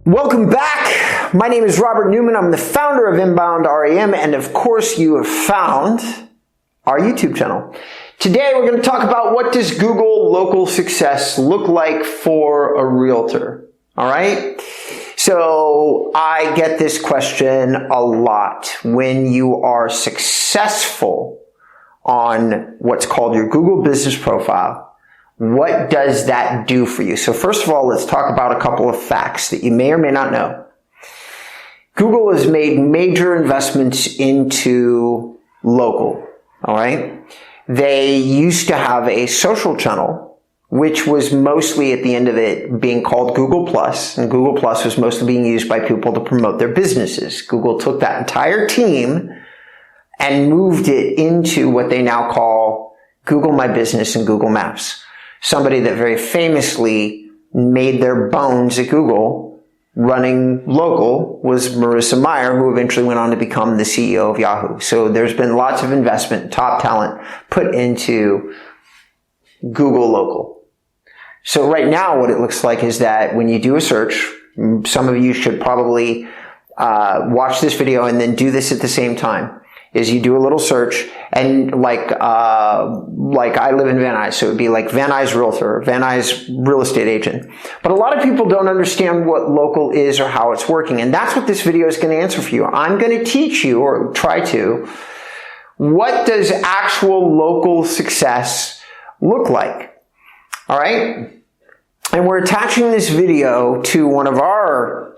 Welcome back. My name is Robert Newman. I'm the founder of InboundREM, and of course you have found our YouTube channel. Today we're going to talk about what does Google local success look like for a realtor. All right? So I get this question a lot. When you are successful on what's called your Google business profile, what does that do for you? So first of all, let's talk about a couple of facts that you may or may not know. Google has made major investments into local, all right? They used to have a social channel, which was mostly at the end of it being called Google+, and Google+ was mostly being used by people to promote their businesses. Google took that entire team and moved it into what they now call Google My Business and Google Maps. Somebody that very famously made their bones at Google running local was Marissa Mayer, who eventually went on to become the CEO of Yahoo. So there's been lots of investment, top talent put into Google local. So right now what it looks like is that when you do a search, some of you should probably watch this video and then do this at the same time, is you do a little search and like I live in Van Nuys, so it would be like Van Nuys Realtor, Van Nuys real estate agent. But a lot of people don't understand what local is or how it's working, and that's what this video is going to answer for you. I'm going to teach you, or try to, what does actual local success look like? All right? And we're attaching this video to one of our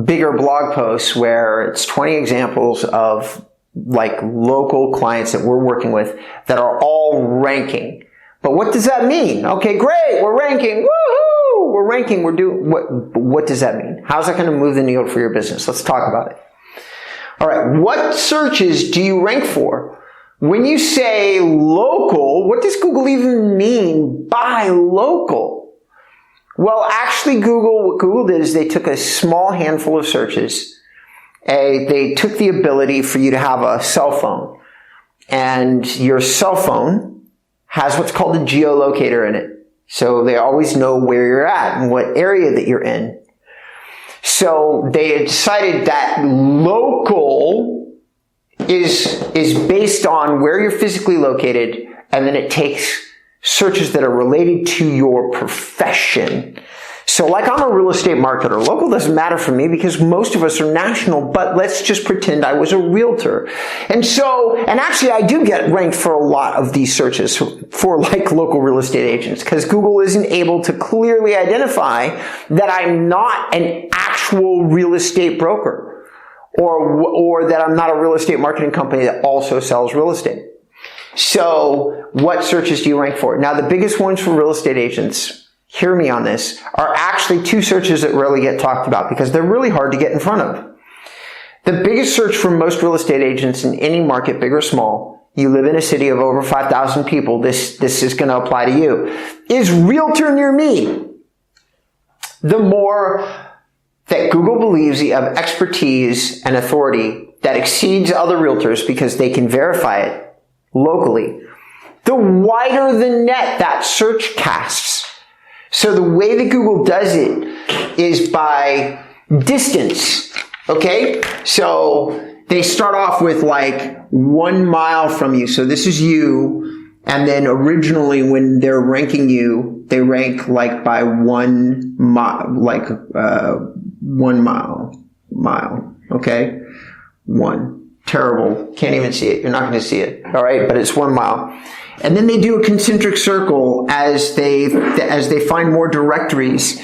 bigger blog posts where it's 20 examples of like local clients that we're working with that are all ranking. But what does that mean? Okay, great, we're ranking, woohoo! We're ranking, we're doing, what does that mean? How's that going to move the needle for your business? Let's talk about it. All right, what searches do you rank for? When you say local, what does Google even mean by local? Well, actually what Google did is they took a small handful of searches. They took the ability for you to have a cell phone, and your cell phone has what's called a geolocator in it. So they always know where you're at and what area that you're in. So they decided that local is based on where you're physically located, and then it takes searches that are related to your profession. So like I'm a real estate marketer. Local doesn't matter for me because most of us are national, but let's just pretend I was a realtor. And actually I do get ranked for a lot of these searches for like local real estate agents because Google isn't able to clearly identify that I'm not an actual real estate broker or that I'm not a real estate marketing company that also sells real estate. So what searches do you rank for? Now the biggest ones for real estate agents, hear me on this, are actually two searches that rarely get talked about because they're really hard to get in front of. The biggest search for most real estate agents in any market, big or small, you live in a city of over 5,000 people, this is going to apply to you, is realtor near me. The more that Google believes you have expertise and authority that exceeds other realtors because they can verify it locally, the wider the net that search casts. So the way that Google does it is by distance, okay? So they start off with like 1 mile from you. So this is you. And then originally when they're ranking you, they rank like by 1 mile, like 1 mile, okay? 1. Terrible. Can't even see it. You're not going to see it. All right. But it's 1 mile. And then they do a concentric circle as they find more directories,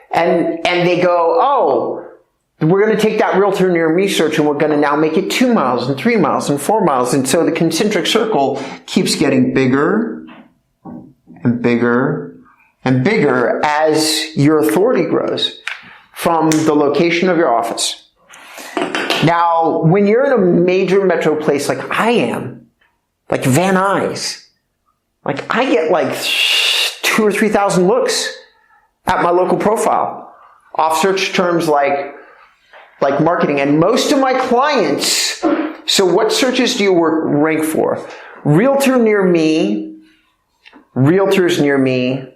and they go, oh, we're going to take that realtor near me search and we're going to now make it 2 miles and 3 miles and 4 miles. And so the concentric circle keeps getting bigger and bigger and bigger as your authority grows from the location of your office. Now, when you're in a major metro place like I am, like Van Nuys, like I get like 2,000 or 3,000 looks at my local profile off search terms like marketing. And most of my clients, so what searches do you rank for? Realtor near me, realtors near me,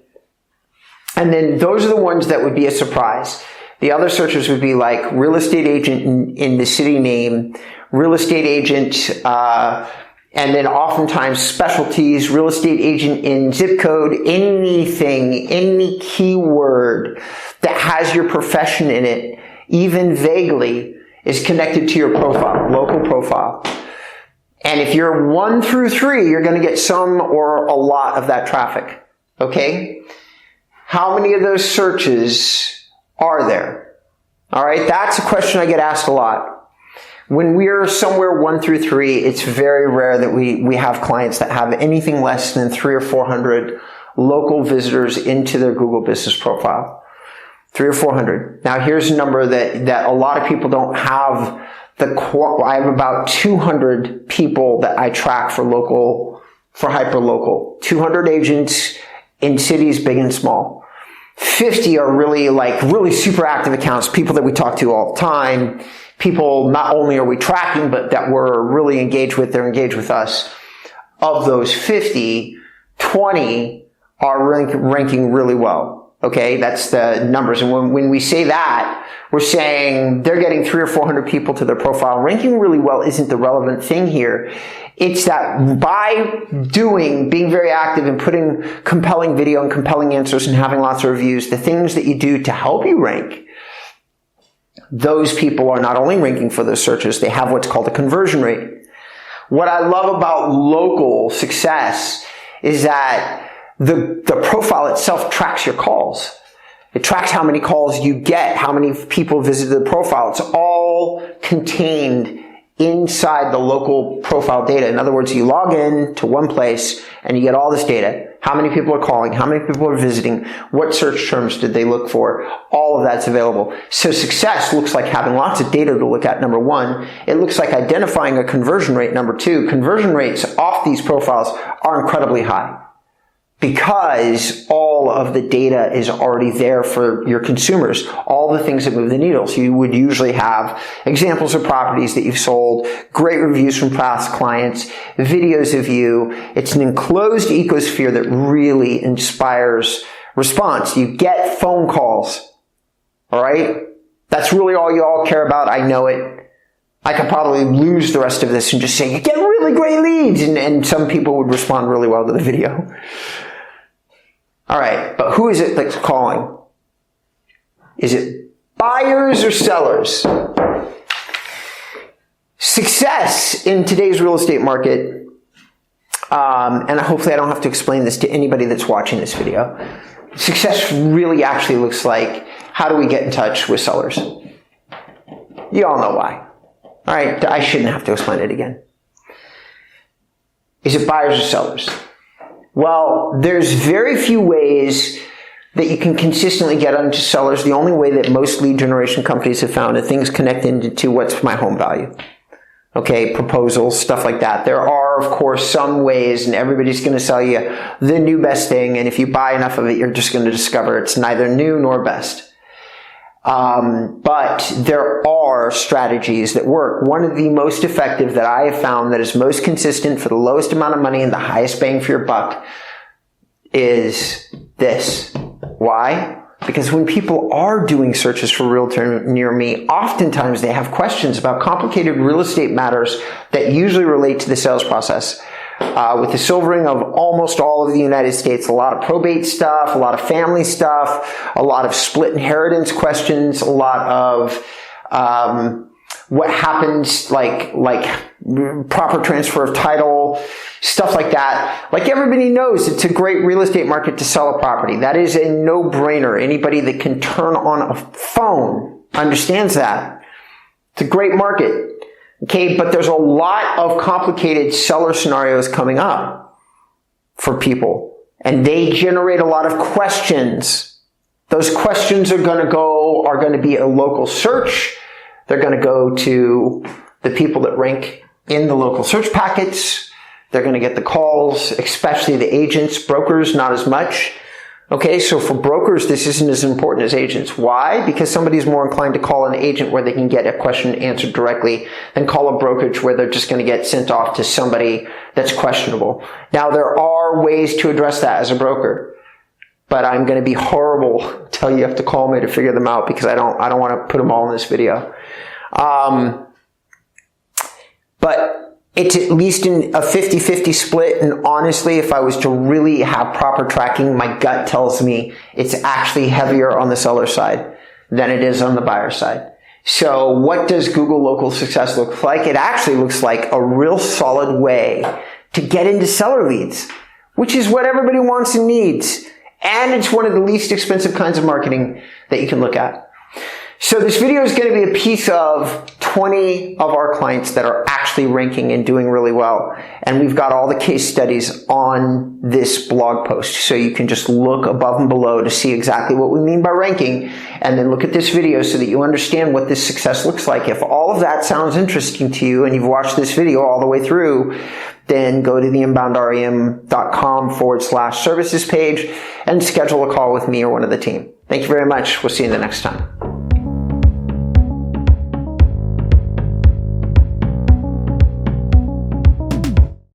and then those are the ones that would be a surprise. The other searches would be like real estate agent in the city name, real estate agent, and then oftentimes specialties, real estate agent in zip code, anything, any keyword that has your profession in it, even vaguely, is connected to your profile, local profile. And if you're 1 through 3, you're going to get some or a lot of that traffic. Okay? How many of those searches are there? All right, that's a question I get asked a lot. When we're somewhere 1 through 3, it's very rare that we have clients that have anything less than 300 or 400 local visitors into their Google business profile. 300 or 400. Now here's a number that a lot of people don't have. I have about 200 people that I track for hyperlocal. 200 agents in cities big and small. 50 are really super active accounts, people that we talk to all the time. People not only are we tracking, but that we're really engaged with, they're engaged with us. Of those 50, 20 are ranking really well. Okay, that's the numbers. And when we say that, we're saying they're getting 300 or 400 people to their profile. Ranking really well isn't the relevant thing here. It's that by being very active and putting compelling video and compelling answers and having lots of reviews, the things that you do to help you rank, those people are not only ranking for those searches, they have what's called a conversion rate. What I love about local success is that the profile itself tracks your calls. It tracks how many calls you get, how many people visited the profile. It's all contained inside the local profile data. In other words, you log in to one place and you get all this data. How many people are calling? How many people are visiting? What search terms did they look for? All of that's available. So success looks like having lots of data to look at, number 1. It looks like identifying a conversion rate, number 2. Conversion rates off these profiles are incredibly high, because all of the data is already there for your consumers, all the things that move the needle. So you would usually have examples of properties that you've sold, great reviews from past clients, videos of you. It's an enclosed ecosphere that really inspires response. You get phone calls, all right? That's really all you all care about. I know it. I could probably lose the rest of this and just say, you get really great leads, and some people would respond really well to the video. All right, but who is it that's calling? Is it buyers or sellers? Success in today's real estate market, and hopefully I don't have to explain this to anybody that's watching this video. Success really actually looks like, how do we get in touch with sellers? You all know why. All right, I shouldn't have to explain it again. Is it buyers or sellers? Well, there's very few ways that you can consistently get onto sellers. The only way that most lead generation companies have found are things connected to what's my home value. Okay, proposals, stuff like that. There are, of course, some ways, and everybody's going to sell you the new best thing, and if you buy enough of it, you're just going to discover it's neither new nor best. But there are strategies that work. One of the most effective that I have found that is most consistent for the lowest amount of money and the highest bang for your buck is this. Why? Because when people are doing searches for realtor near me, oftentimes they have questions about complicated real estate matters that usually relate to the sales process. With the silvering of almost all of the United States, a lot of probate stuff, a lot of family stuff, a lot of split inheritance questions, a lot of what happens, like proper transfer of title, stuff like that. Like everybody knows, it's a great real estate market to sell a property. That is a no-brainer. Anybody that can turn on a phone understands that. It's a great market. Okay, but there's a lot of complicated seller scenarios coming up for people, and they generate a lot of questions. Those questions are going to be a local search. They're going to go to the people that rank in the local search packets. They're going to get the calls, especially the agents. Brokers, not as much. Okay, so for brokers, this isn't as important as agents. Why? Because somebody's more inclined to call an agent where they can get a question answered directly than call a brokerage where they're just going to get sent off to somebody that's questionable. Now, there are ways to address that as a broker, but I'm going to be horrible until you have to call me to figure them out because I don't want to put them all in this video. But it's at least in a 50-50 split, and honestly, if I was to really have proper tracking, my gut tells me it's actually heavier on the seller side than it is on the buyer side. So what does Google Local Success look like? It actually looks like a real solid way to get into seller leads, which is what everybody wants and needs. And it's one of the least expensive kinds of marketing that you can look at. So this video is going to be a piece of 20 of our clients that are actually ranking and doing really well. And we've got all the case studies on this blog post. So you can just look above and below to see exactly what we mean by ranking, and then look at this video so that you understand what this success looks like. If all of that sounds interesting to you and you've watched this video all the way through, then go to the InboundREM.com/services page and schedule a call with me or one of the team. Thank you very much. We'll see you the next time.